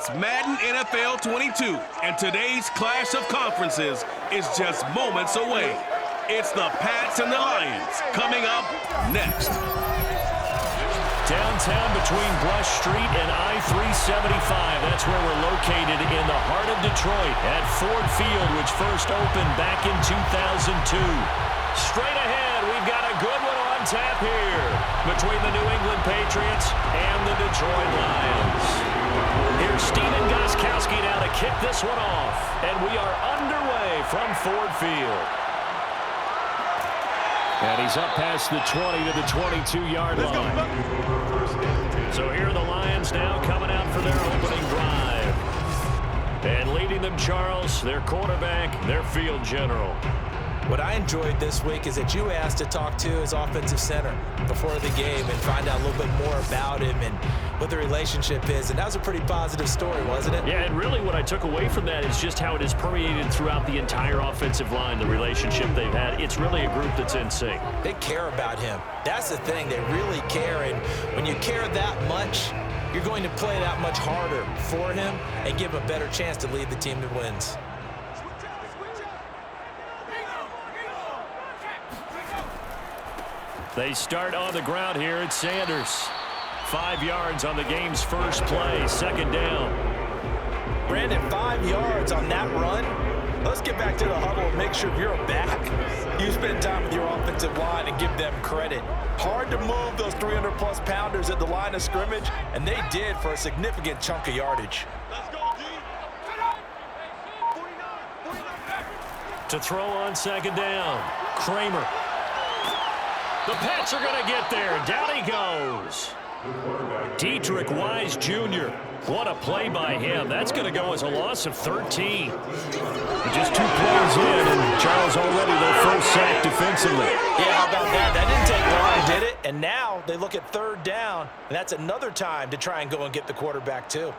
It's Madden NFL 22, and today's clash of conferences is just moments away. It's the Pats and the Lions coming up next. Downtown between Brush Street and I-375. That's where we're located in the heart of Detroit at Ford Field, which first opened back in 2002. Straight ahead, we've got a good one on tap here between the New England Patriots and the Detroit Lions. Here's Steven Gostkowski now to kick this one off, and we are underway from Ford Field. And he's up past the 20 to the 22-yard line. So here are the Lions now coming out for their opening drive. And leading them, Charles, their quarterback, their field general. What I enjoyed this week is that you asked to talk to his offensive center before the game and find out a little bit more about him and what the relationship is. And that was a pretty positive story, wasn't it? Yeah, and really what I took away from that is just how it has permeated throughout the entire offensive line, the relationship they've had. It's really a group that's in sync. They care about him. That's the thing. They really care. And when you care that much, you're going to play that much harder for him and give him a better chance to lead the team that wins. They start on the ground here at Sanders. 5 yards on the game's first play, second down. Brandon, 5 yards on that run. Let's get back to the huddle and make sure you're back. You spend time with your offensive line and give them credit. Hard to move those 300-plus pounders at the line of scrimmage, and they did for a significant chunk of yardage. Let's go, D. To throw on second down, Kramer. The Pats are going to get there. Down he goes. Dietrich Wise Jr. What a play by him. That's going to go as a loss of 13. Just 2 plays in, and Charles already their first sack defensively. Yeah, how about that? That didn't take long, did it? And now they look at third down, and that's another time to try and go and get the quarterback too.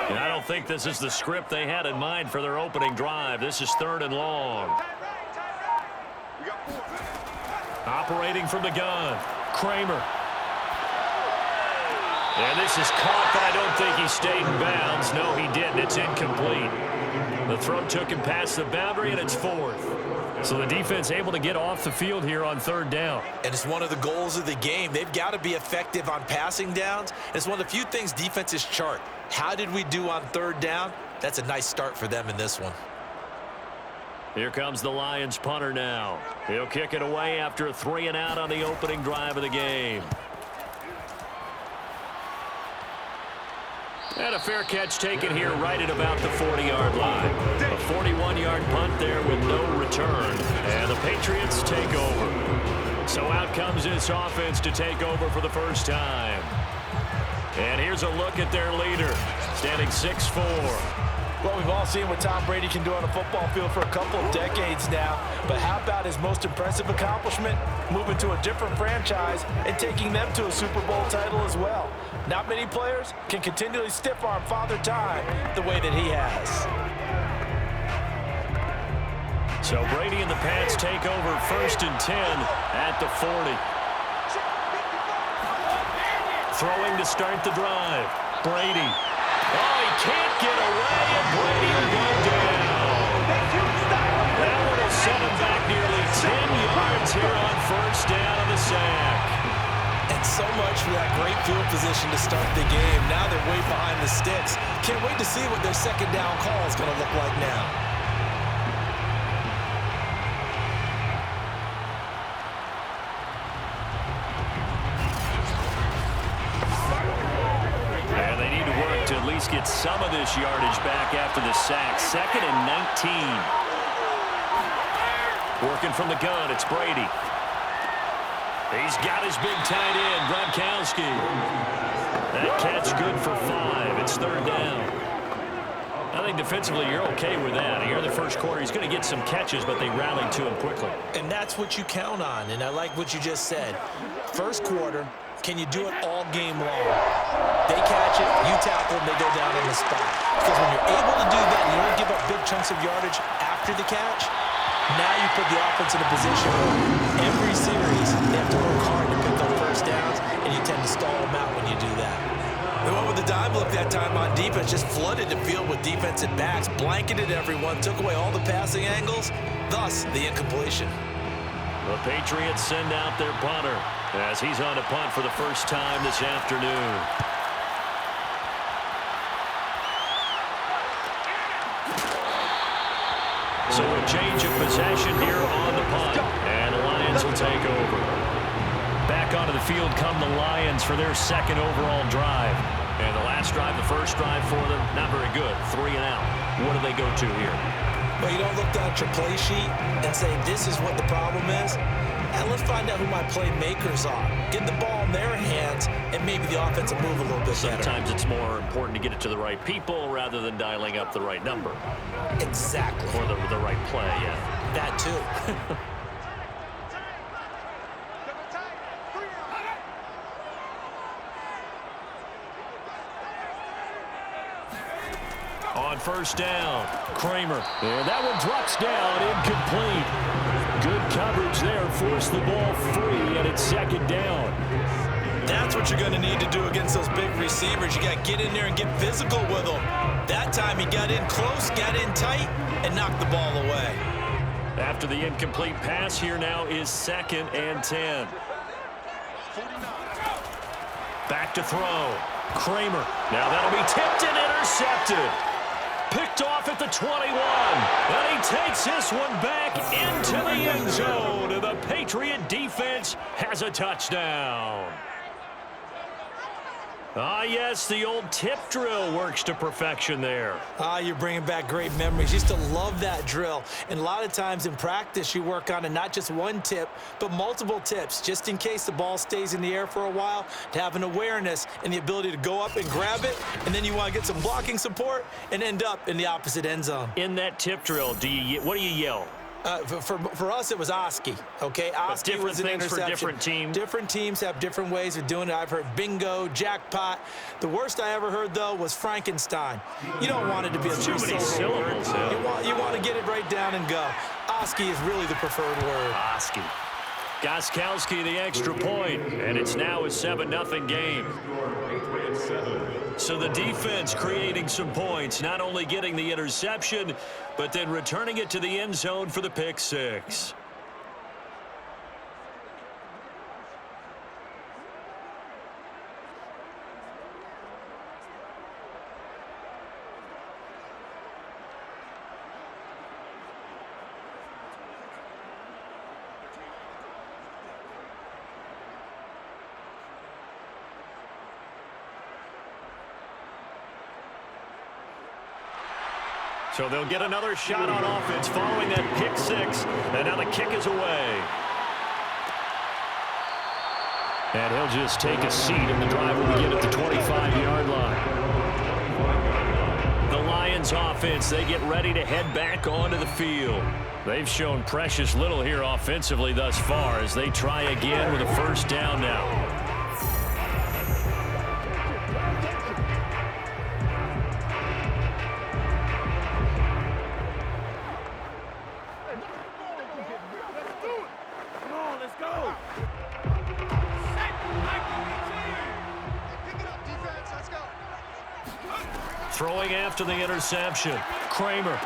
And I don't think this is the script they had in mind for their opening drive. This is third and long. Operating from the gun, Kramer. And this is caught, but I don't think he stayed in bounds. No, he didn't. It's incomplete. The throw took him past the boundary, and it's fourth. So the defense able to get off the field here on third down. And it's one of the goals of the game. They've got to be effective on passing downs. It's one of the few things defenses chart. How did we do on third down? That's a nice start for them in this one. Here comes the Lions punter now. He'll kick it away after a 3-and-out on the opening drive of the game. And a fair catch taken here right at about the 40-yard line. A 41-yard punt there with no return. And the Patriots take over. So out comes this offense to take over for the first time. And here's a look at their leader, standing 6'4". Well, we've all seen what Tom Brady can do on a football field for a couple of decades now. But how about his most impressive accomplishment? Moving to a different franchise and taking them to a Super Bowl title as well. Not many players can continually stiff-arm Father Time the way that he has. So Brady and the Pats take over 1st and 10 at the 40. Throwing to start the drive, Brady. Oh, he can't get away, and Brady will go down. That one will set him back nearly 10 yards here on 1st down on the sack. And so much for that great field position to start the game. Now they're way behind the sticks. Can't wait to see what their second down call is going to look like now. And they need to work to at least get some of this yardage back after the sack. 2nd and 19. Working from the gun, it's Brady. He's got his big tight end, Gronkowski. That catch good for 5. It's 3rd down. I think defensively you're okay with that. Here in the first quarter, he's going to get some catches, but they rallied to him quickly. And that's what you count on, and I like what you just said. First quarter, can you do it all game long? They catch it, you tackle them, they go down on the spot. Because when you're able to do that and you don't give up big chunks of yardage after the catch, Now you put the offense in a position where every series they have to work hard to pick up first downs, and you tend to stall them out when you do that. They went with the dime look that time on defense, just flooded the field with defensive backs, blanketed everyone, took away all the passing angles, thus the incompletion. The Patriots send out their punter as he's on to punt for the first time this afternoon. So a change of possession here on the punt, and the Lions will take over. Back onto the field come the Lions for their second overall drive. And the last drive, the first drive for them, not very good. 3 and out. What do they go to here? Well, you don't look down at your play sheet and say, this is what the problem is. And let's find out who my playmakers are. Get the ball in their hands, and maybe the offense will move a little bit better. Sometimes it's more important to get it to the right people rather than dialing up the right number. Exactly. Or the right play, yeah. That too. On first down, Kramer. And that one drops down, incomplete. Good coverage there, forced the ball free, and it's second down. That's what you're going to need to do against those big receivers. You got to get in there and get physical with them. That time he got in close, got in tight, and knocked the ball away. After the incomplete pass, here now is 2nd and 10. Back to throw. Kramer. Now that'll be tipped and intercepted. Picked off at the 21. And he takes this one back into the end zone. And the Patriot defense has a touchdown. Ah, yes, the old tip drill works to perfection there. Ah, you're bringing back great memories. Used to love that drill. And a lot of times in practice, you work on it, not just one tip, but multiple tips, just in case the ball stays in the air for a while, to have an awareness and the ability to go up and grab it, and then you want to get some blocking support and end up in the opposite end zone. In that tip drill, what do you yell? For us, it was Oski, okay? Oski was an interception. For different teams. Different teams have different ways of doing it. I've heard bingo, jackpot. The worst I ever heard, though, was Frankenstein. You don't want it to be a too many syllables. Yeah. You want to get it right down and go. Oski is really the preferred word. Oski. Gostkowski the extra point, and it's now a 7-0 game. So the defense creating some points, not only getting the interception, but then returning it to the end zone for the pick six. So they'll get another shot on offense following that pick six. And now the kick is away. And he'll just take a seat, and the drive will begin at the 25-yard line. The Lions offense, they get ready to head back onto the field. They've shown precious little here offensively thus far as they try again with a first down now. Throwing after the interception. Kramer.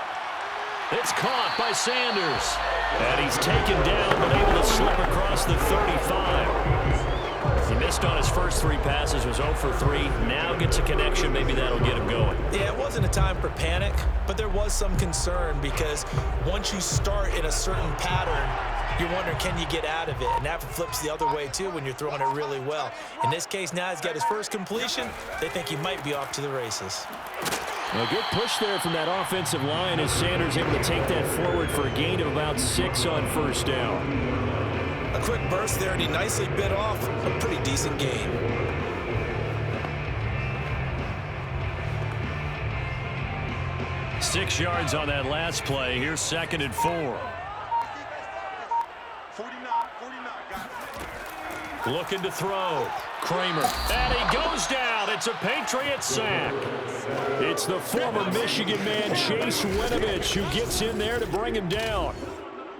It's caught by Sanders. And he's taken down, but able to slip across the 35. He missed on his first 3 passes, was 0 for 3. Now gets a connection. Maybe that'll get him going. Yeah, it wasn't a time for panic, but there was some concern because once you start in a certain pattern, you're wondering, can you get out of it? And that flips the other way, too, when you're throwing it really well. In this case, now he's got his first completion. They think he might be off to the races. A good push there from that offensive line as Sanders able to take that forward for a gain of about 6 on first down. A quick burst there, and he nicely bit off a pretty decent gain. Six yards on that last play. Here's 2nd and 4. Looking to throw. Kramer. And he goes down. It's a Patriot sack. It's the former Michigan man, Chase Winovich, who gets in there to bring him down.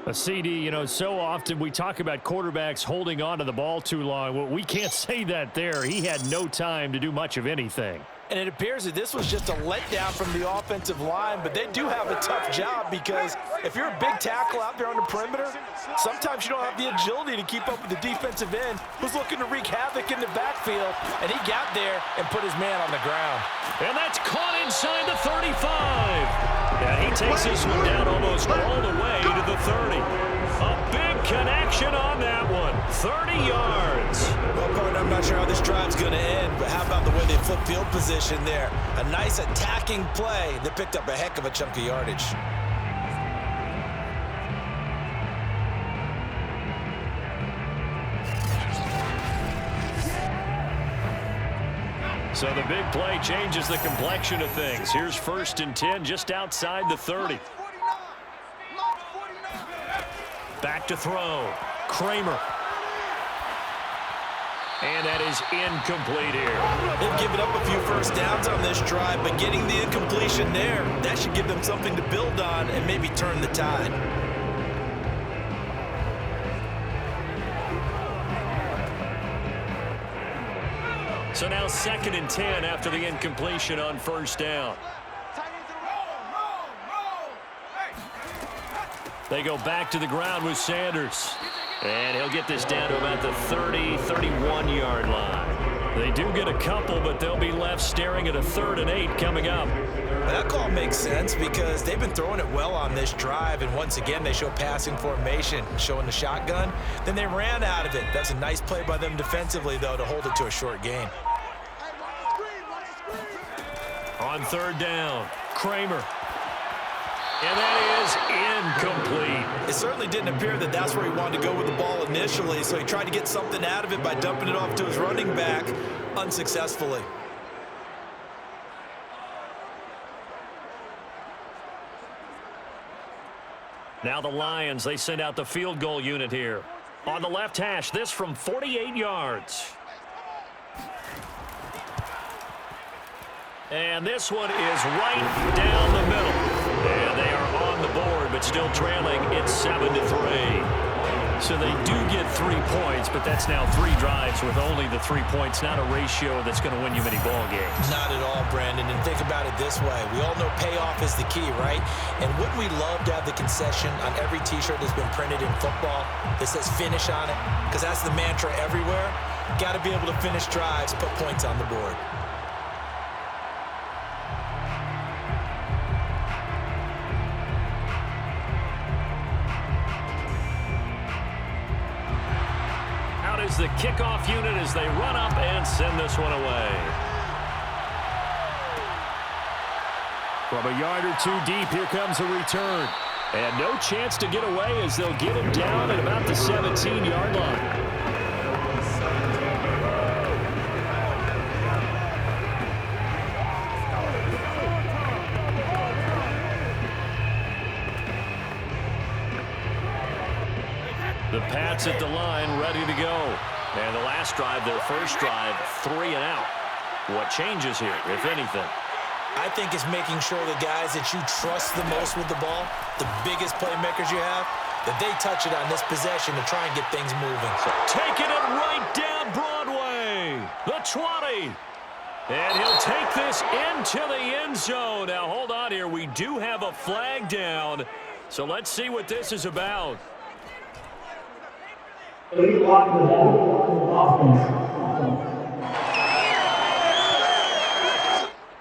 A CD, you know, so often we talk about quarterbacks holding on to the ball too long. Well, we can't say that there. He had no time to do much of anything. And it appears that this was just a letdown from the offensive line, but they do have a tough job because if you're a big tackle out there on the perimeter, sometimes you don't have the agility to keep up with the defensive end who's looking to wreak havoc in the backfield, and he got there and put his man on the ground. And that's caught inside the 35. And he takes this one down almost all the way to the 30. A big connection on that one. 30 yards. Well, partner, I'm not sure how this drive's going to end, but how about the way they flip field position there? A nice attacking play that picked up a heck of a chunk of yardage. So the big play changes the complexion of things. Here's 1st and 10 just outside the 30. Back to throw. Kramer. And that is incomplete here. They've given up a few first downs on this drive, but getting the incompletion there, that should give them something to build on and maybe turn the tide. So now 2nd and 10 after the incompletion on 1st down. They go back to the ground with Sanders. And he'll get this down to about the 30, 31-yard line. They do get a couple, but they'll be left staring at a 3rd and 8 coming up. That call makes sense because they've been throwing it well on this drive, and once again they show passing formation, showing the shotgun. Then they ran out of it. That's a nice play by them defensively, though, to hold it to a short gain. On 3rd down, Kramer. And that is incomplete. It certainly didn't appear that that's where he wanted to go with the ball initially, so he tried to get something out of it by dumping it off to his running back unsuccessfully. Now the Lions, they send out the field goal unit here. On the left hash, this from 48 yards. And this one is right down the middle. And they are on the board, but still trailing. It's 7-3. So they do get 3 points, but that's now 3 drives with only the 3 points, not a ratio that's going to win you many ball games. Not at all, Brandon. And think about it this way. We all know payoff is the key, right? And wouldn't we love to have the concession on every T-shirt that's been printed in football that says finish on it? Because that's the mantra everywhere. Got to be able to finish drives, put points on the board. Is the kickoff unit as they run up and send this one away. From a yard or 2 deep, here comes a return. And no chance to get away as they'll get him down at about the 17-yard line. The Pats at the line, ready to go. And the last drive, their first drive, 3 and out. What changes here, if anything? I think it's making sure the guys that you trust the most with the ball, the biggest playmakers you have, that they touch it on this possession to try and get things moving. Taking it right down Broadway. The 20. And he'll take this into the end zone. Now, hold on here. We do have a flag down. So let's see what this is about.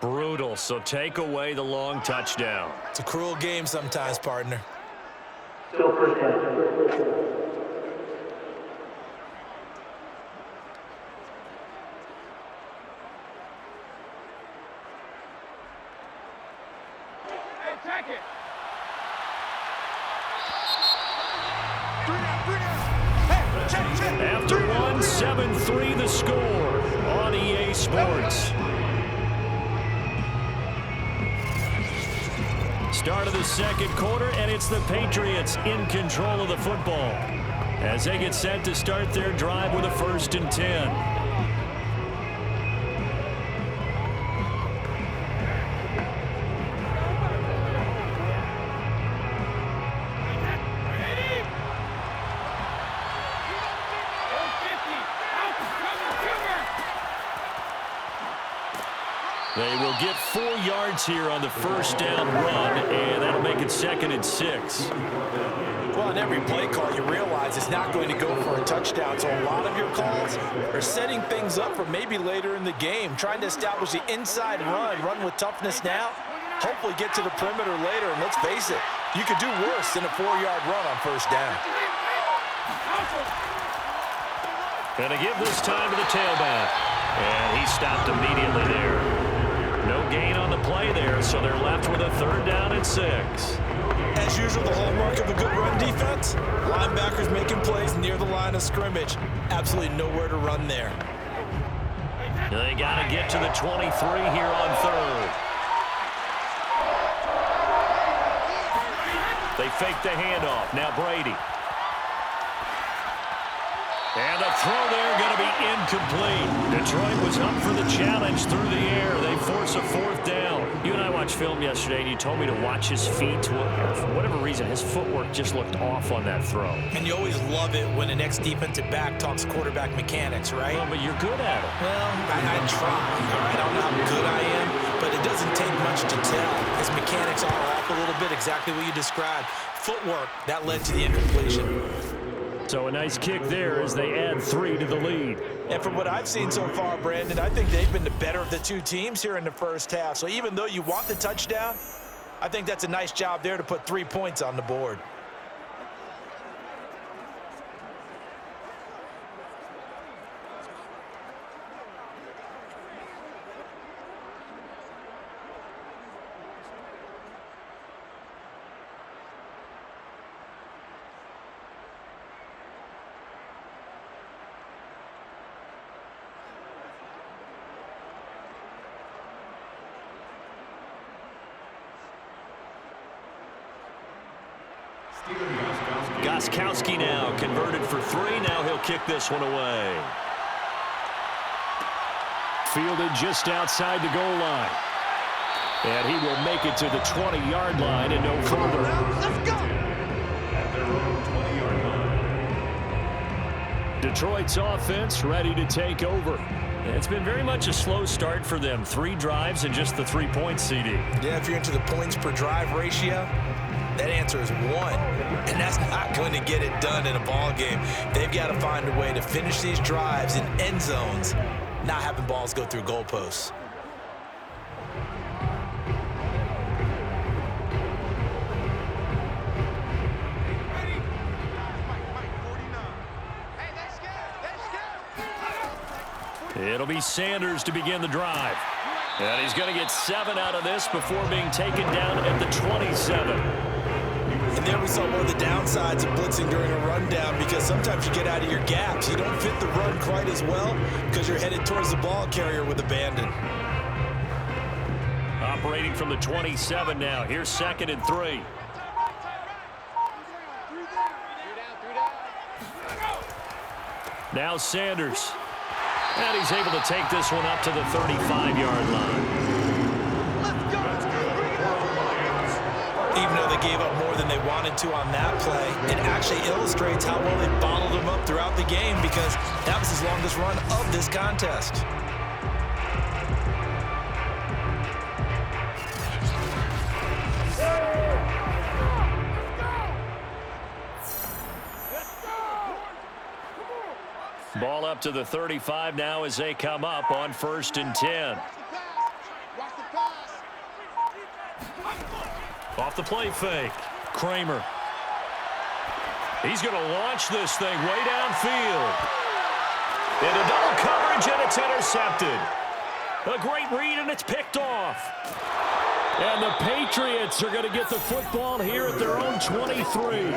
Brutal, so take away the long touchdown. It's a cruel game sometimes, partner. Still first down. Attack it. After 1, 7-3 the score on EA Sports. Start of the second quarter, and it's the Patriots in control of the football as they get set to start their drive with a 1st and 10. They will get 4 yards here on the first down run, and that'll make it 2nd and 6. Well, on every play call, you realize it's not going to go for a touchdown, so a lot of your calls are setting things up for maybe later in the game, trying to establish the inside run with toughness now, hopefully get to the perimeter later, and let's face it, you could do worse than a 4-yard run on first down. Going to give this time to the tailback, and he stopped immediately there. No gain on the play there, so they're left with a 3rd down and 6. As usual, the hallmark of a good run defense, linebackers making plays near the line of scrimmage. Absolutely nowhere to run there. They got to get to the 23 here on 3rd. They fake the handoff. Now Brady. And the throw there going to be incomplete. Detroit was up for the challenge through the air. They force a 4th down. You and I watched film yesterday, and you told me to watch his feet. For whatever reason, his footwork just looked off on that throw. And you always love it when an ex-defensive back talks quarterback mechanics, right? Well, but you're good at it. Well, I try. All right, I don't know how good I am, but it doesn't take much to tell. His mechanics are off a little bit, exactly what you described. Footwork, that led to the incompletion. So a nice kick there as they add 3 to the lead. And from what I've seen so far, Brandon, I think they've been the better of the two teams here in the first half. So even though you want the touchdown, I think that's a nice job there to put 3 points on the board. Gostkowski now converted for 3. Now he'll kick this one away. Fielded just outside the goal line. And he will make it to the 20-yard line and no further. Let's go. At their own 20-yard line. Detroit's offense ready to take over. It's been very much a slow start for them. 3 drives and just the 3 points, CD. Yeah, if you're into the points per drive ratio, that answer is 1. And that's not going to get it done in a ball game. They've got to find a way to finish these drives in end zones, not having balls go through goalposts. It'll be Sanders to begin the drive. And he's going to get 7 out of this before being taken down at the 27. And there we saw one of the downsides of blitzing during a rundown, because sometimes you get out of your gaps. You don't fit the run quite as well because you're headed towards the ball carrier with abandon. Operating from the 27 now. Here's 2nd and 3. Now Sanders. And he's able to take this one up to the 35-yard line. Even though they gave up more than they wanted to on that play, it actually illustrates how well they bottled them up throughout the game, because that was his longest run of this contest. Ball up to the 35 now as they come up on 1st and 10. Off the play fake. Kramer. He's going to launch this thing way downfield. Into double coverage, and it's intercepted. A great read, and it's picked off. And the Patriots are going to get the football here at their own 23.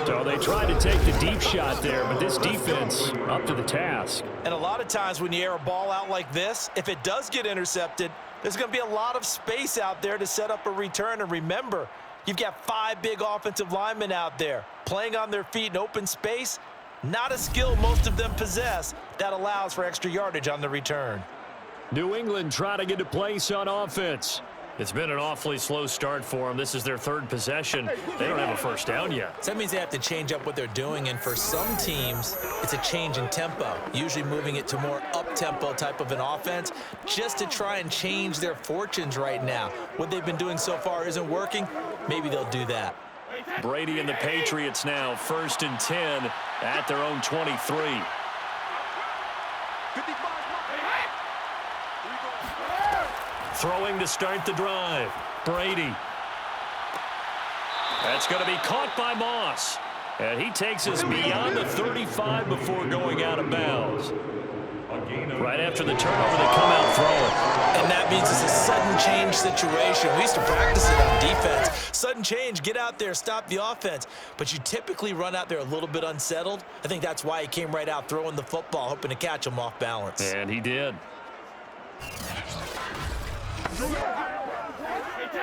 So they tried to take the deep shot there, but this defense up to the task. And a lot of times when you air a ball out like this, if it does get intercepted, there's going to be a lot of space out there to set up a return. And remember, you've got 5 big offensive linemen out there playing on their feet in open space. Not a skill most of them possess that allows for extra yardage on the return. New England trying to get a place on offense. It's been an awfully slow start for them. This is their third possession. They don't have a first down yet. So that means they have to change up what they're doing, and for some teams, it's a change in tempo, usually moving it to more up-tempo type of an offense just to try and change their fortunes right now. What they've been doing so far isn't working. Maybe they'll do that. Brady and the Patriots now 1st and 10 at their own 23. Throwing to start the drive. Brady. That's going to be caught by Moss. And he takes us beyond the 35 before going out of bounds. Right after the turnover, they come out throwing. And that means it's a sudden change situation. We used to practice it on defense. Sudden change, get out there, stop the offense. But you typically run out there a little bit unsettled. I think that's why he came right out throwing the football, hoping to catch him off balance. And he did.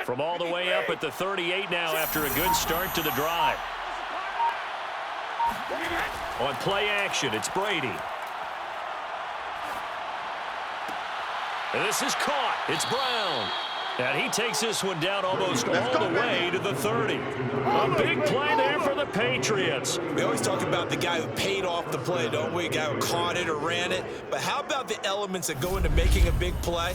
From all the way up at the 38 now after a good start to the drive. On play action, it's Brady. And this is caught. It's Brown. And he takes this one down almost all the way to the 30. A big play there for the Patriots. We always talk about the guy who paid off the play, don't we? A guy who caught it or ran it. But how about the elements that go into making a big play?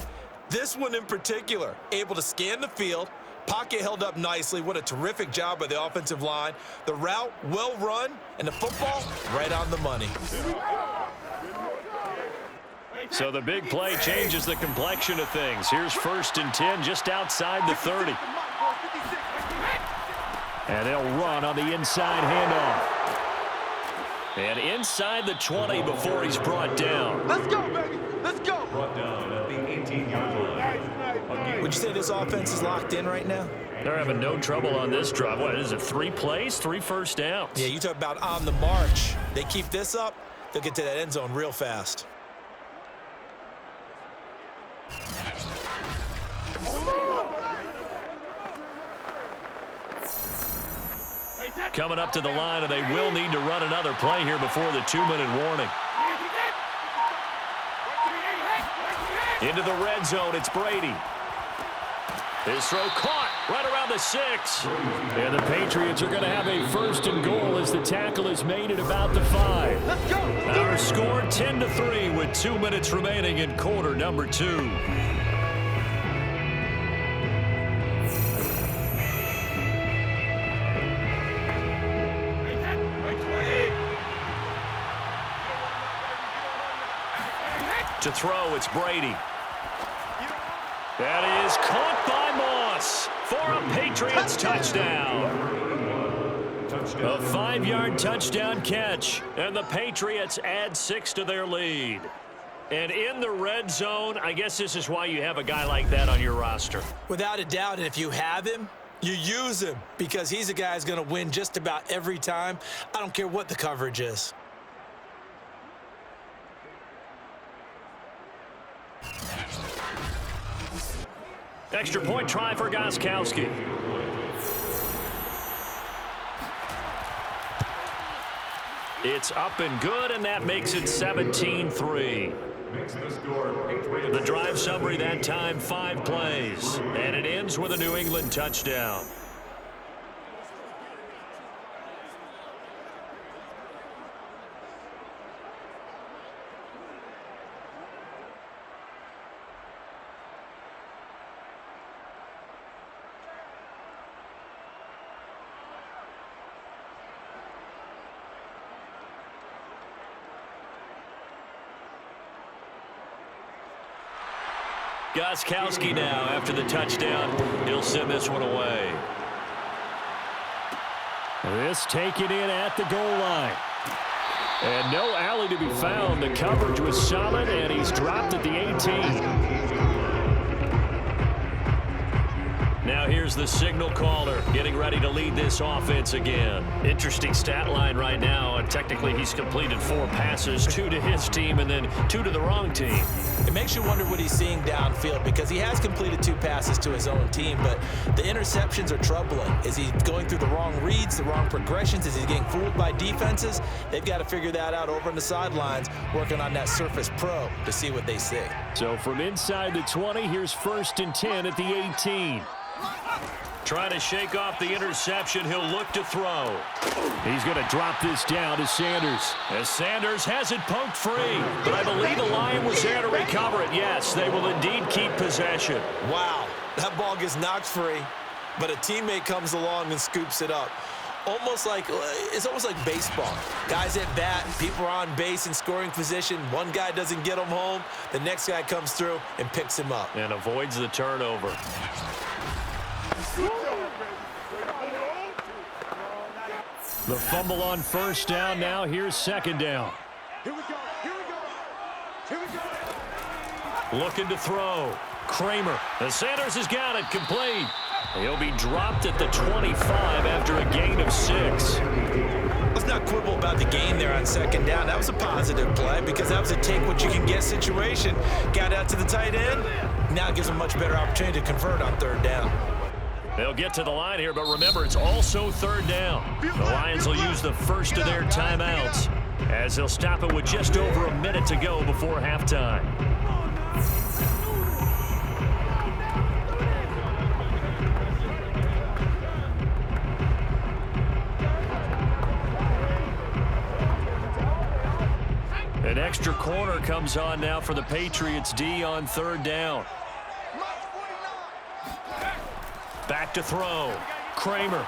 This one in particular, able to scan the field, pocket held up nicely. What a terrific job by the offensive line. The route, well run, and the football, right on the money. So the big play changes the complexion of things. Here's 1st and 10 just outside the 30. And they'll run on the inside handoff. And inside the 20 before he's brought down. Let's go, baby. Let's go. Brought down at the 18-yard line. Would you say this offense is locked in right now? They're having no trouble on this drive. What is it, 3 plays, 3 first downs? Yeah, you talk about on the march. They keep this up, they'll get to that end zone real fast. Coming up to the line, and they will need to run another play here before the 2-minute warning. Into the red zone, it's Brady. His throw caught right around the 6. And the Patriots are going to have a 1st and goal as the tackle is made at about the 5. Let's go. Our score 10-3 with 2 minutes remaining in quarter number 2. To throw, it's Brady. That is caught by Moss for a Patriots touchdown. A 5-yard touchdown catch, and the Patriots add 6 to their lead. And in the red zone, I guess this is why you have a guy like that on your roster. Without a doubt, and if you have him, you use him because he's a guy who's going to win just about every time. I don't care what the coverage is. Extra point try for Gostkowski. It's up and good, and that makes it 17-3. The drive summary that time, 5 plays, and it ends with a New England touchdown. Gostkowski now after the touchdown. He'll send this one away. This taken in at the goal line. And no alley to be found. The coverage was solid, and he's dropped at the 18. Now here's the signal caller getting ready to lead this offense again. Interesting stat line right now. Technically, he's completed 4 passes, 2 to his team and then 2 to the wrong team. It makes you wonder what he's seeing downfield because he has completed 2 passes to his own team, but the interceptions are troubling. Is he going through the wrong reads, the wrong progressions? Is he getting fooled by defenses? They've got to figure that out over on the sidelines, working on that Surface Pro to see what they see. So from inside the 20, here's 1st and 10 at the 18. Trying to shake off the interception. He'll look to throw. He's going to drop this down to Sanders. As Sanders has it poked free. But I believe the Lion was there to recover it. Yes, they will indeed keep possession. Wow, that ball gets knocked free, but a teammate comes along and scoops it up. It's almost like baseball. Guys at bat, people are on base in scoring position. One guy doesn't get him home. The next guy comes through and picks him up. And avoids the turnover. The fumble on 1st down. Now here's 2nd down. Here we go. Here we go. Here we go. Looking to throw. Kramer. And Sanders has got it complete. He'll be dropped at the 25 after a gain of 6. Let's not quibble about the gain there on 2nd down. That was a positive play because that was a take-what-you-can-get situation. Got out to the tight end. Now it gives him a much better opportunity to convert on 3rd down. They'll get to the line here, but remember, it's also 3rd down. The Lions will use the first of their timeouts as they'll stop it with just over a minute to go before halftime. An extra corner comes on now for the Patriots D on 3rd down. Back to throw. Kramer.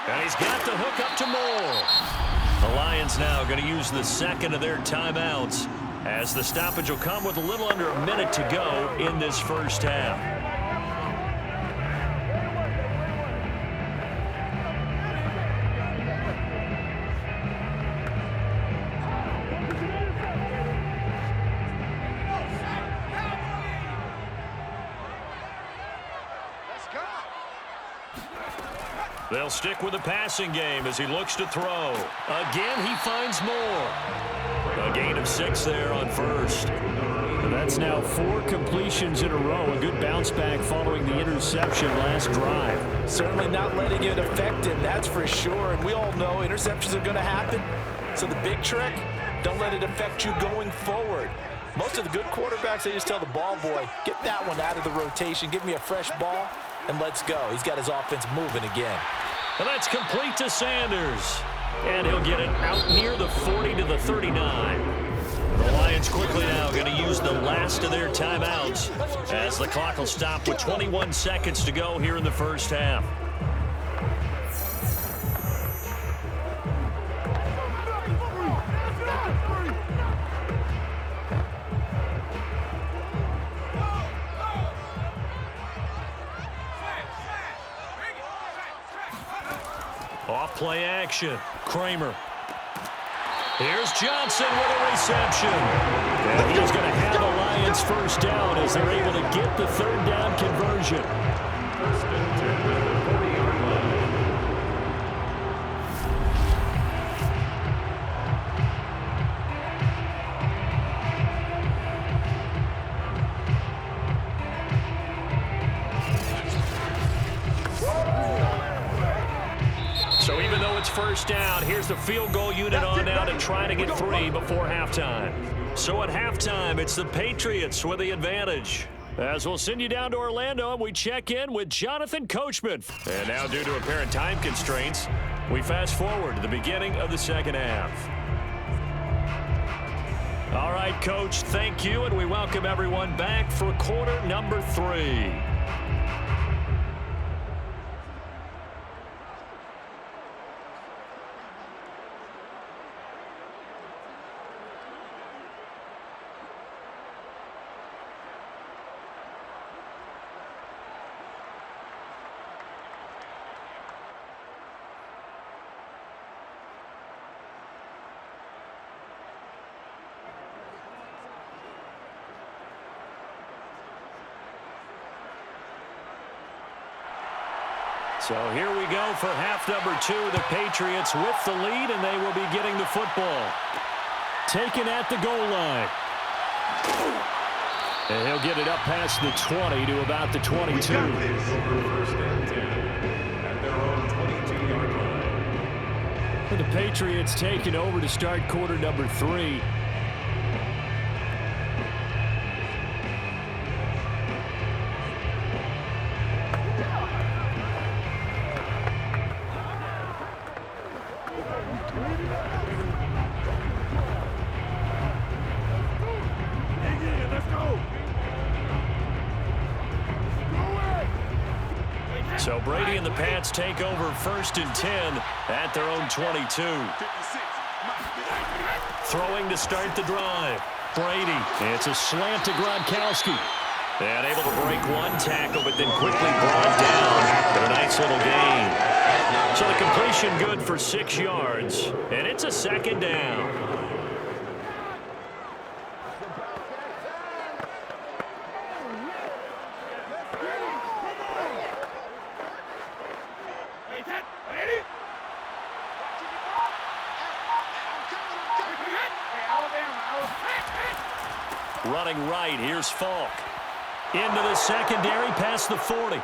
And he's got the hook up to Moore. The Lions now going to use the 2nd of their timeouts as the stoppage will come with a little under a minute to go in this 1st half. They'll stick with the passing game as he looks to throw. Again, he finds Moore. A gain of 6 there on 1st. That's now 4 completions in a row. A good bounce back following the interception last drive. Certainly not letting it affect him, that's for sure. And we all know interceptions are going to happen. So the big trick, don't let it affect you going forward. Most of the good quarterbacks, they just tell the ball boy, get that one out of the rotation, give me a fresh ball, and let's go. He's got his offense moving again. And that's complete to Sanders. And he'll get it out near the 40 to the 39. The Lions quickly now going to use the last of their timeouts as the clock will stop with 21 seconds to go here in the 1st half. Off play action. Kramer. Here's Johnson with a reception. And he's going to have a Lions 1st down as they're able to get the 3rd down conversion. So even though it's 1st down, here's the field goal unit on now to try to get 3 before halftime. So at halftime, it's the Patriots with the advantage. As we'll send you down to Orlando, and we check in with Jonathan Coachman. And now, due to apparent time constraints, we fast forward to the beginning of the 2nd half. All right, Coach, thank you, and we welcome everyone back for quarter number 3. So here we go for half number 2. The Patriots with the lead, and they will be getting the football. Taken at the goal line. And he'll get it up past the 20 to about the 22. First and 10 at their own 22-yard line. The Patriots taking over to start quarter number 3. So Brady and the Pats take over first and 10 at their own 22. Throwing to start the drive. Brady. It's a slant to Gronkowski. And able to break one tackle, but then quickly brought down. But a nice little gain. So the completion good for 6 yards. And it's a second down. Running right, here's Faulk. Into the secondary, past the 40.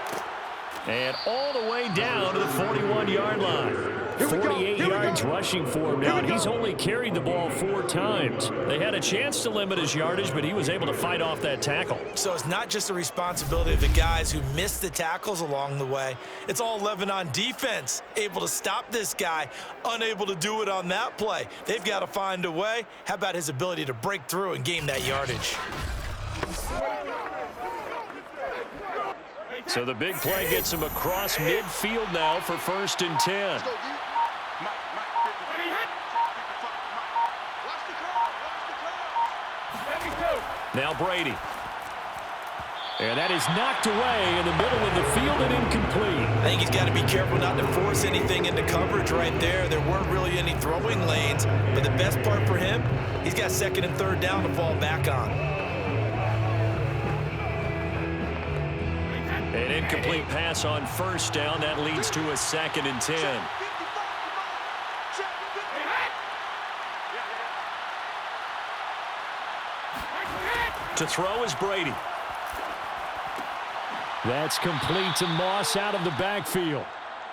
And all the way down to the 41-yard line. 48 yards rushing for him now, and he's only carried the ball 4 times. They had a chance to limit his yardage, but he was able to fight off that tackle. So it's not just the responsibility of the guys who missed the tackles along the way. It's all 11 on defense, able to stop this guy, unable to do it on that play. They've got to find a way. How about his ability to break through and gain that yardage? So the big play gets him across midfield now for first and 10. Now Brady. And that is knocked away in the middle of the field and incomplete. I think he's got to be careful not to force anything into coverage right there. There weren't really any throwing lanes, but the best part for him, he's got second and third down to fall back on. An incomplete pass on first down. That leads to a second and 10. To throw is Brady. That's complete to Moss out of the backfield.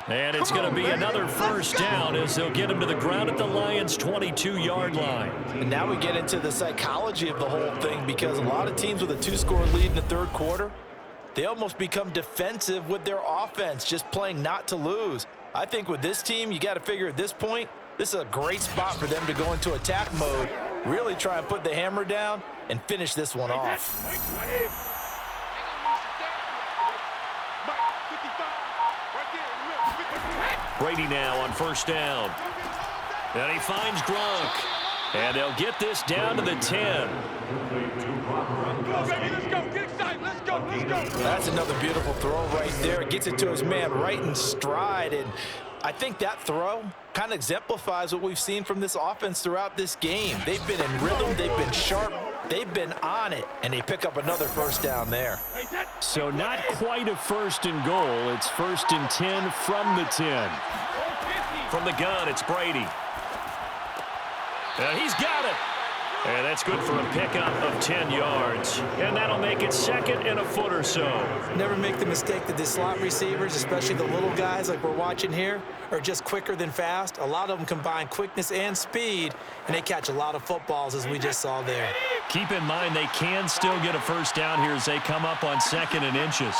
And it's going to be another first down as they'll get him to the ground at the Lions' 22-yard line. And now we get into the psychology of the whole thing, because a lot of teams with a 2-score lead in the third quarter, they almost become defensive with their offense, just playing not to lose. I think with this team, you got to figure at this point, this is a great spot for them to go into attack mode, really try and put the hammer down and finish this one off. Brady now on first down. And he finds Gronk. And they'll get this down to the 10. That's another beautiful throw right there. Gets it to his man right in stride. And I think that throw kind of exemplifies what we've seen from this offense throughout this game. They've been in rhythm. They've been sharp. They've been on it. And they pick up another first down there. So not quite a first and goal. It's first and 10 from the 10. From the gun, it's Brady. And he's got it. And that's good for a pickup of 10 yards. And that'll make it second and a foot or so. Never make the mistake that the slot receivers, especially the little guys like we're watching here, are just quicker than fast. A lot of them combine quickness and speed, and they catch a lot of footballs, as we just saw there. Keep in mind they can still get a first down here as they come up on second and inches.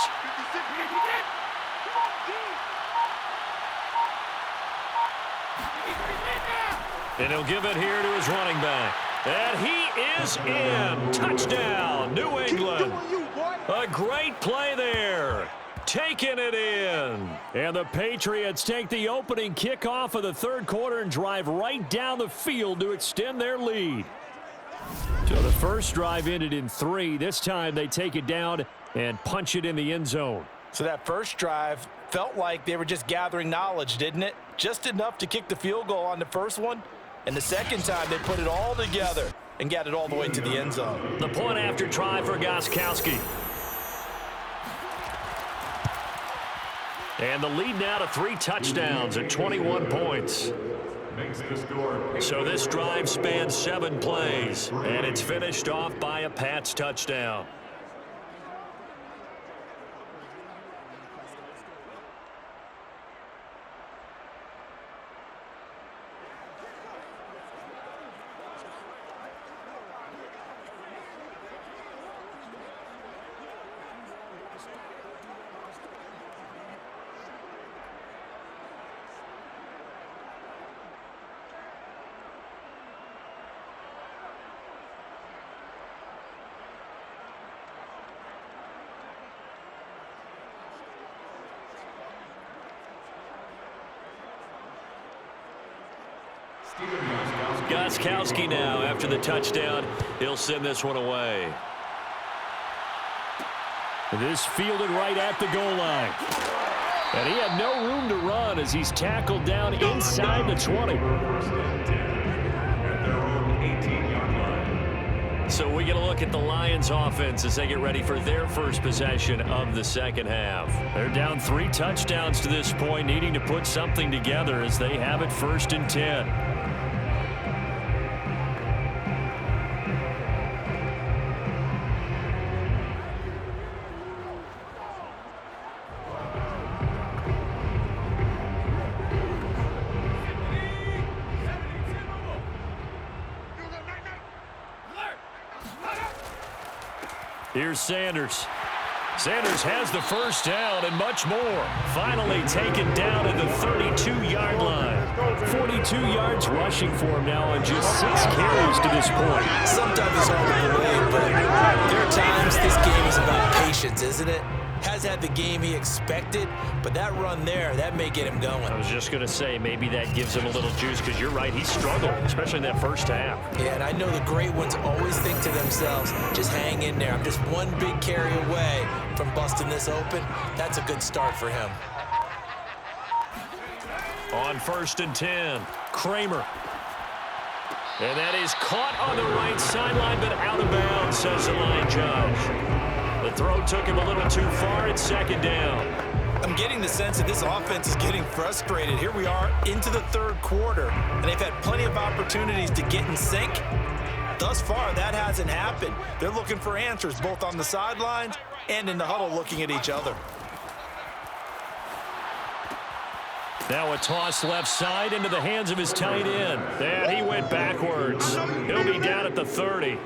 And he'll give it here to his running back. And he is in. Touchdown, New England. A great play there. Taking it in. And the Patriots take the opening kickoff of the third quarter and drive right down the field to extend their lead. So the first drive ended in 3. This time they take it down and punch it in the end zone. So that first drive felt like they were just gathering knowledge, didn't it? Just enough to kick the field goal on the first one. And the second time, they put it all together and got it all the way to the end zone. The point after try for Gronkowski. And the lead now to 3 touchdowns at 21 points. So this drive spans 7 plays, and it's finished off by a Pats touchdown. Gostkowski now after the touchdown. He'll send this one away. This fielded right at the goal line. And he had no room to run as he's tackled down inside the 20. So we get a look at the Lions offense as they get ready for their first possession of the second half. They're down 3 touchdowns to this point, needing to put something together as they have it 1st and 10. Here's Sanders. Sanders has the first down and much more. Finally taken down at the 32-yard line. 42 yards rushing for him now on just 6 carries to this point. Sometimes it's hard to believe, but there are times this game is about patience, isn't it? Has had the game he expected, but that run there, that may get him going. I was just going to say maybe that gives him a little juice because you're right, he struggled, especially in that first half. Yeah, and I know the great ones always think to themselves, just hang in there. I'm just one big carry away from busting this open. That's a good start for him. On 1st and 10, Kramer. And that is caught on the right sideline, but out of bounds, says the line judge. The throw took him a little too far. It's 2nd down. I'm getting the sense that this offense is getting frustrated. Here we are into the 3rd quarter, and they've had plenty of opportunities to get in sync. Thus far, that hasn't happened. They're looking for answers both on the sidelines and in the huddle looking at each other. Now a toss left side into the hands of his tight end. And he went backwards. He'll be down at the 30.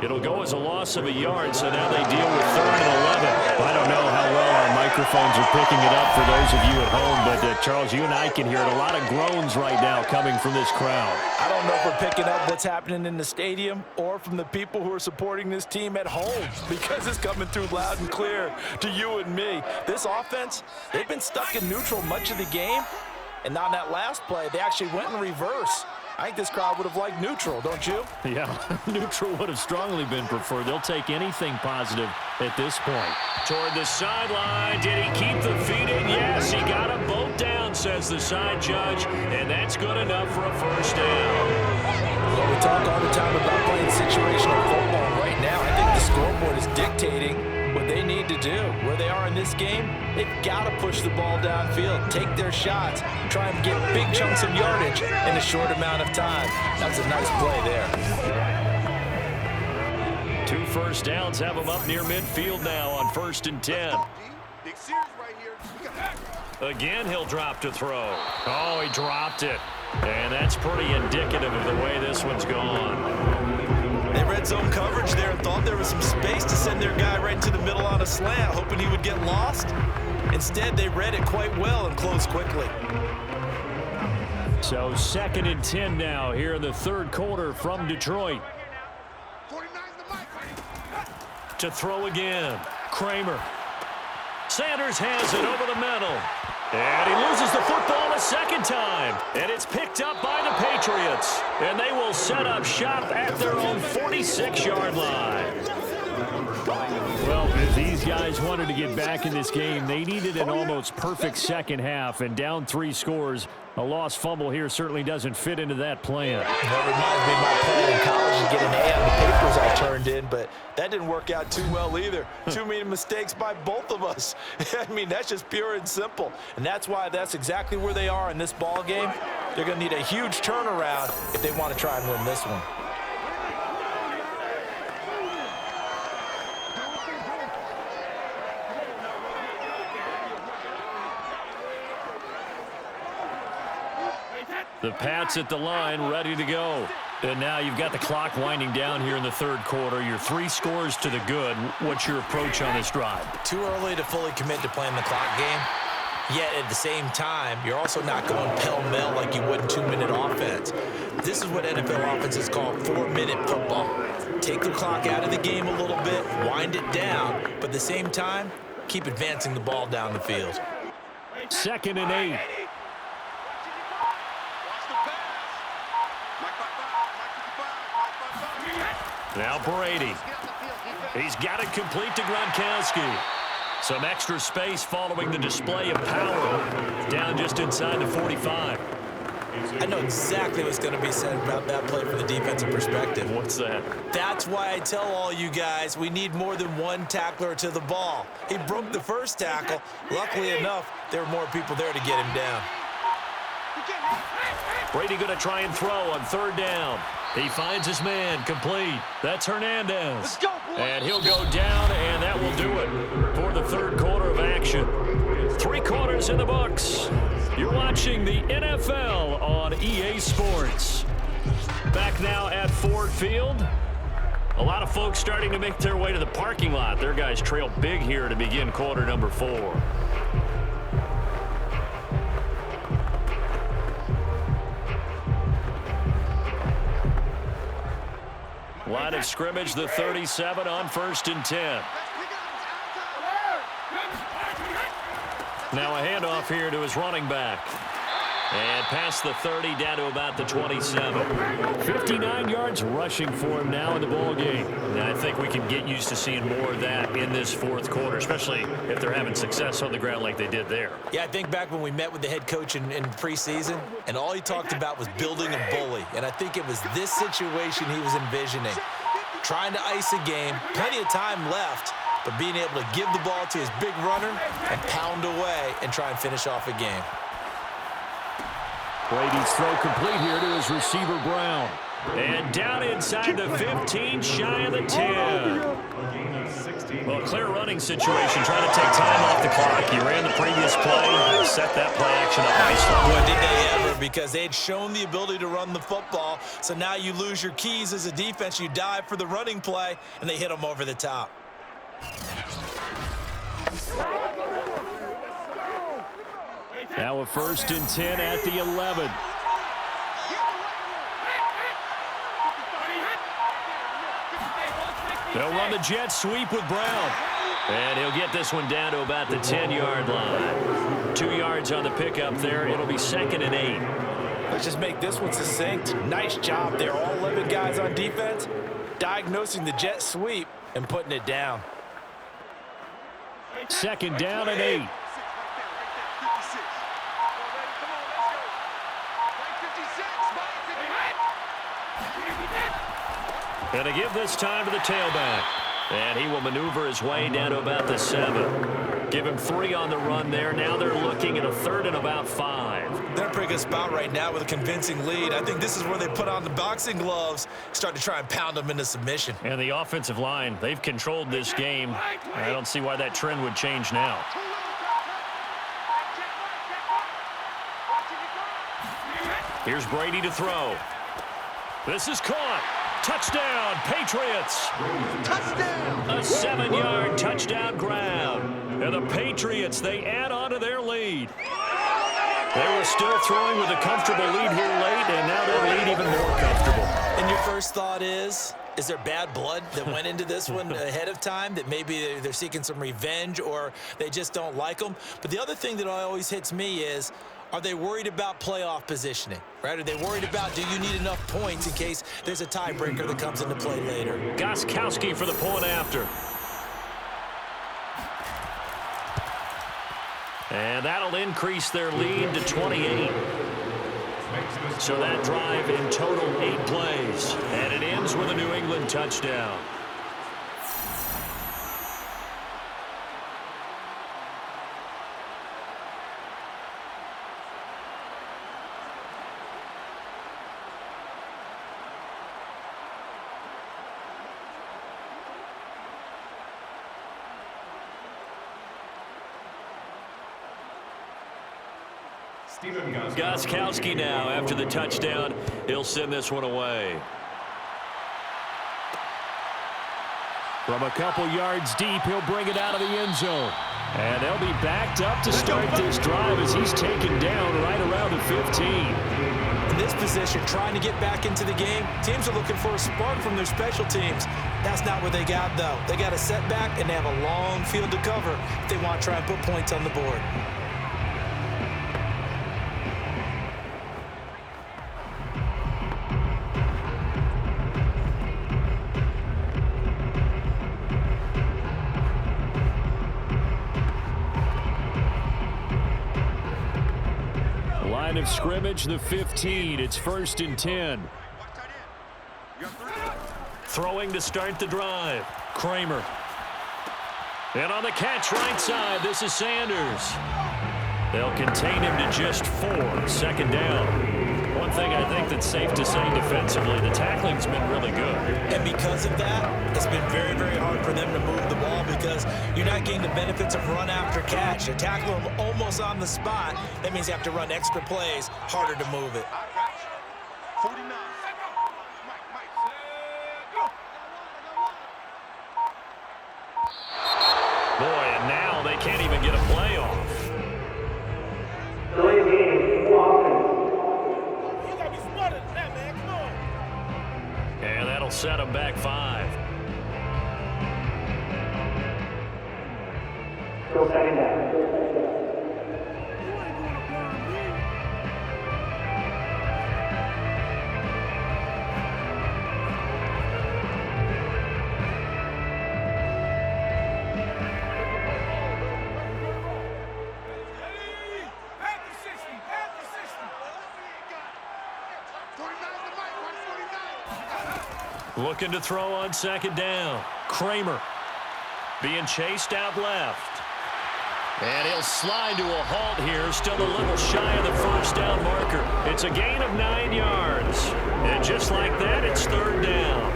It'll go as a loss of a yard, so now they deal with 3rd and 11. I don't know how well our microphones are picking it up for those of you at home, but Charles, you and I can hear it. A lot of groans right now coming from this crowd. I don't know if we're picking up what's happening in the stadium or from the people who are supporting this team at home, because it's coming through loud and clear to you and me. This offense, they've been stuck in neutral much of the game, and on that last play, they actually went in reverse. I think this crowd would have liked neutral, don't you? Yeah, neutral would have strongly been preferred. They'll take anything positive at this point. Toward the sideline, did he keep the feet in? Yes, he got them both down, says the side judge, and that's good enough for a 1st down. Well, we talk all the time about playing situational football. Right now, I think the scoreboard is dictating what they need to do. Where they are in this game, they've got to push the ball downfield, take their shots, try and get big chunks of yardage in a short amount of time. That's a nice play there. 2 1st downs have them up near midfield now on 1st and 10. Again, he'll drop to throw. Oh, he dropped it. And that's pretty indicative of the way this one's gone. They read zone coverage there and thought there was some space to send their guy right into the middle on a slant, hoping he would get lost. Instead, they read it quite well and closed quickly. So 2nd and 10 now here in the 3rd quarter from Detroit. To throw again, Kramer. Sanders has it over the middle. And he loses the football a 2nd time. And it's picked up by the Patriots. And they will set up shop at their own 46-yard line. Well, if these guys wanted to get back in this game, they needed an almost perfect second half, and down 3 scores. A lost fumble here certainly doesn't fit into that plan. That reminds me of my plan in college to get an A on the papers I turned in, but that didn't work out too well either. Too many mistakes by both of us. I mean, that's just pure and simple. And that's why that's exactly where they are in this ball game. They're going to need a huge turnaround if they want to try and win this one. The Pats at the line, ready to go. And now you've got the clock winding down here in the third quarter. You're 3 scores to the good. What's your approach on this drive? Too early to fully commit to playing the clock game. Yet at the same time, you're also not going pell-mell like you would in 2-minute offense. This is what NFL offenses call 4-minute football. Take the clock out of the game a little bit, wind it down, but at the same time, keep advancing the ball down the field. 2nd and 8. Now Brady. He's got it complete to Gronkowski. Some extra space following the display of power. Down just inside the 45. I know exactly what's going to be said about that play from the defensive perspective. What's that? That's why I tell all you guys we need more than one tackler to the ball. He broke the first tackle. Luckily enough, there were more people there to get him down. Brady going to try and throw on 3rd down. He finds his man, complete. That's Hernandez. Let's go, boys. And he'll go down, and that will do it for the third quarter of action. 3 quarters in the books. You're watching the NFL on EA Sports. Back now at Ford Field. A lot of folks starting to make their way to the parking lot. Their guys trail big here to begin quarter number 4. Line of scrimmage, the 37 on 1st and 10. Now a handoff here to his running back. And past the 30 down to about the 27. 59 yards rushing for him now in the ball game. And I think we can get used to seeing more of that in this 4th quarter, especially if they're having success on the ground like they did there. Yeah, I think back when we met with the head coach in preseason, and all he talked about was building a bully. And I think it was this situation he was envisioning. Trying to ice a game, plenty of time left, but being able to give the ball to his big runner and pound away and try and finish off a game. Brady's throw complete here to his receiver, Brown. And down inside the 15, shy of the 10. Well, clear running situation, trying to take time off the clock. He ran the previous play, set that play action up nicely. Boy, did they ever, because they had shown the ability to run the football. So now you lose your keys as a defense. You dive for the running play, and they hit them over the top. Now a 1st and 10 at the 11. They'll run the jet sweep with Brown. And he'll get this one down to about the 10-yard line. 2 yards on the pickup there. It'll be 2nd and 8. Let's just make this one succinct. Nice job there. All 11 guys on defense diagnosing the jet sweep and putting it down. 2nd down and 8. And to give this time to the tailback. And he will maneuver his way down to about the 7. Give him 3 on the run there. Now they're looking at a 3rd and about 5. They're in a pretty good spot right now with a convincing lead. I think this is where they put on the boxing gloves, start to try and pound them into submission. And the offensive line, they've controlled this game. I don't see why that trend would change now. Here's Brady to throw. This is caught. Touchdown, Patriots. Touchdown. A 7-yard touchdown grab. And the Patriots, they add on to their lead. They were still throwing with a comfortable lead here late, and now their lead even more comfortable. And your first thought is there bad blood that went into this one ahead of time, that maybe they're seeking some revenge or they just don't like them? But the other thing that always hits me is, Are they worried about playoff positioning, right? Are they worried about, do you need enough points in case there's a tiebreaker that comes into play later? Gostkowski for the point after. And that'll increase their lead to 28. So that drive in total 8 plays. And it ends with a New England touchdown. Gostkowski now after the touchdown. He'll send this one away. From a couple yards deep, he'll bring it out of the end zone. And they'll be backed up to start this drive as he's taken down right around the 15. In this position, trying to get back into the game, teams are looking for a spark from their special teams. That's not what they got, though. They got a setback, and they have a long field to cover if they want to try and put points on the board. Line of scrimmage, the 15. It's 1st and 10. Throwing to start the drive. Kramer. And on the catch right side, this is Sanders. They'll contain him to just 4. 2nd down. One thing I think that's safe to say defensively, the tackling's been really good. And because of that, it's been very, very hard for them to move the ball because you're not getting the benefits of run after catch. You're tackling them almost on the spot. That means you have to run extra plays, harder to move it. 49. Boy, and now they can't even get a play off. Delay of game, offense. You gotta be smarter than that, man. Come on. And that'll set them back 5. Still 2nd down. You ain't gonna burn me. Looking to throw on 2nd down. Kramer being chased out left. And he'll slide to a halt here, still a little shy of the 1st down marker. It's a gain of 9 yards. And just like that, it's 3rd down.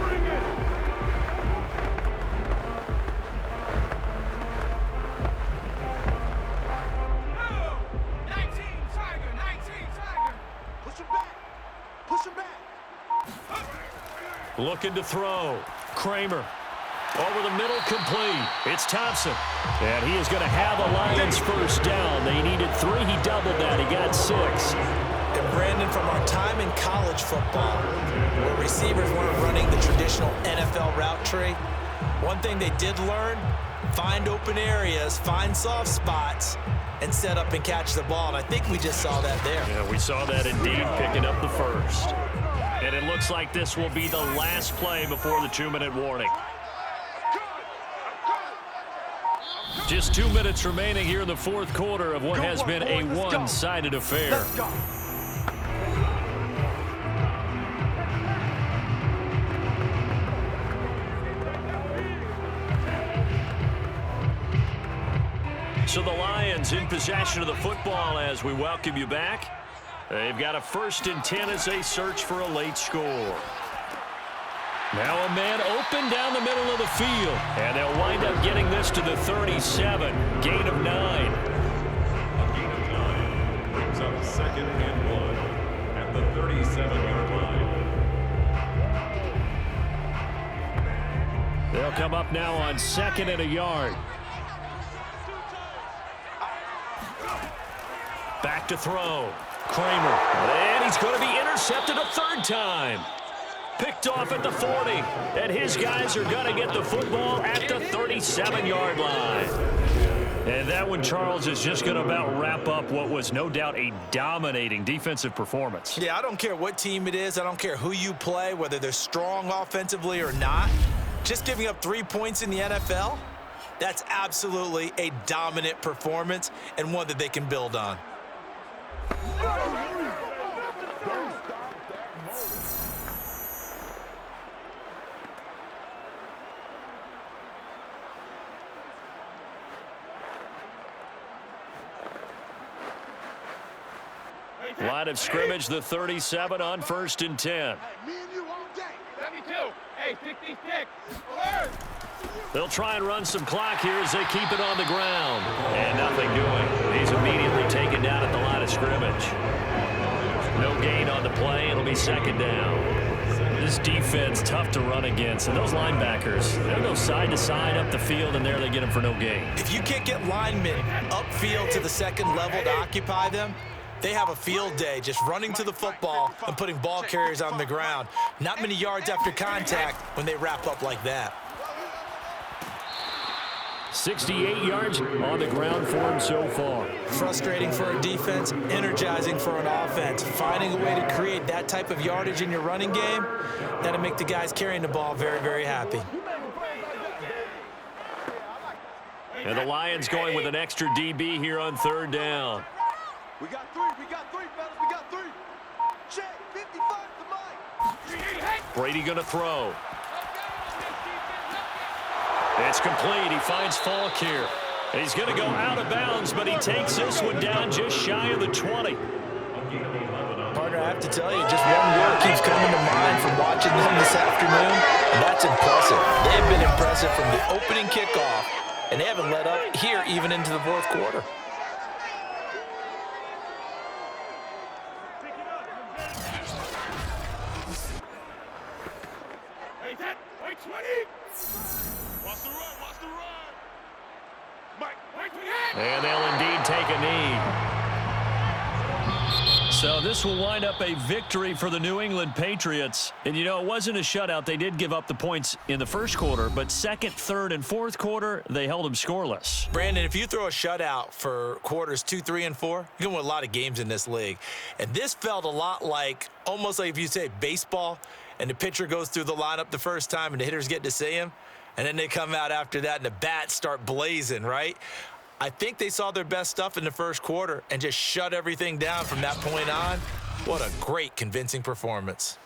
Looking to throw. Kramer. Over the middle, complete. It's Thompson. And he is going to have a Lions 1st down. They needed 3. He doubled that. He got 6. And Brandon, from our time in college football, where receivers weren't running the traditional NFL route tree, one thing they did learn, find open areas, find soft spots, and set up and catch the ball. And I think we just saw that there. Yeah, we saw that indeed, picking up the 1st. And it looks like this will be the last play before the 2-minute warning. Just 2 minutes remaining here in the 4th quarter of what has been a one-sided affair. Let's go. So the Lions in possession of the football as we welcome you back. They've got a 1st and 10 as they search for a late score. Now a man open down the middle of the field. And they'll wind up getting this to the 37. Gain of 9. A gain of 9 brings up 2nd and 1 at the 37-yard line. They'll come up now on 2nd and a yard. Back to throw. Kramer. And he's going to be intercepted a 3rd time. Picked off at the 40. And his guys are going to get the football at the 37-yard line. And that one, Charles, is just going to about wrap up what was no doubt a dominating defensive performance. Yeah, I don't care what team it is. I don't care who you play, whether they're strong offensively or not. Just giving up 3 points in the NFL, that's absolutely a dominant performance and one that they can build on. Line of scrimmage, the 37 on 1st and 10. Hey, me and you all day. 72. Hey, 66. They'll try and run some clock here as they keep it on the ground. And nothing doing. He's immediately taken down at the line of scrimmage. No gain on the play. It'll be 2nd down. This defense tough to run against. And those linebackers, they'll go side to side up the field, and there they get them for no gain. If you can't get linemen upfield to the 2nd level to occupy them, they have a field day just running to the football and putting ball carriers on the ground. Not many yards after contact when they wrap up like that. 68 yards on the ground for him so far. Frustrating for a defense, energizing for an offense. Finding a way to create that type of yardage in your running game, that'll make the guys carrying the ball very, very happy. And the Lions going with an extra DB here on 3rd down. We got 3, fellas, we got 3. Check, 55 to Mike. Brady going to throw. It's complete. He finds Faulk here. He's going to go out of bounds, but he takes this one down just shy of the 20. Partner, I have to tell you, just one word keeps coming to mind from watching them this afternoon, and that's impressive. They've been impressive from the opening kickoff, and they haven't let up here even into the 4th quarter. And they'll indeed take a knee. So this will wind up a victory for the New England Patriots. And, you know, it wasn't a shutout. They did give up the points in the 1st quarter, but 2nd, 3rd, and 4th quarter, they held them scoreless. Brandon, if you throw a shutout for quarters 2, 3, and 4, you're going to win a lot of games in this league. And this felt a lot like, almost like if you say baseball, and the pitcher goes through the lineup the first time and the hitters get to see him, and then they come out after that and the bats start blazing, right? I think they saw their best stuff in the 1st quarter and just shut everything down from that point on. What a great, convincing performance.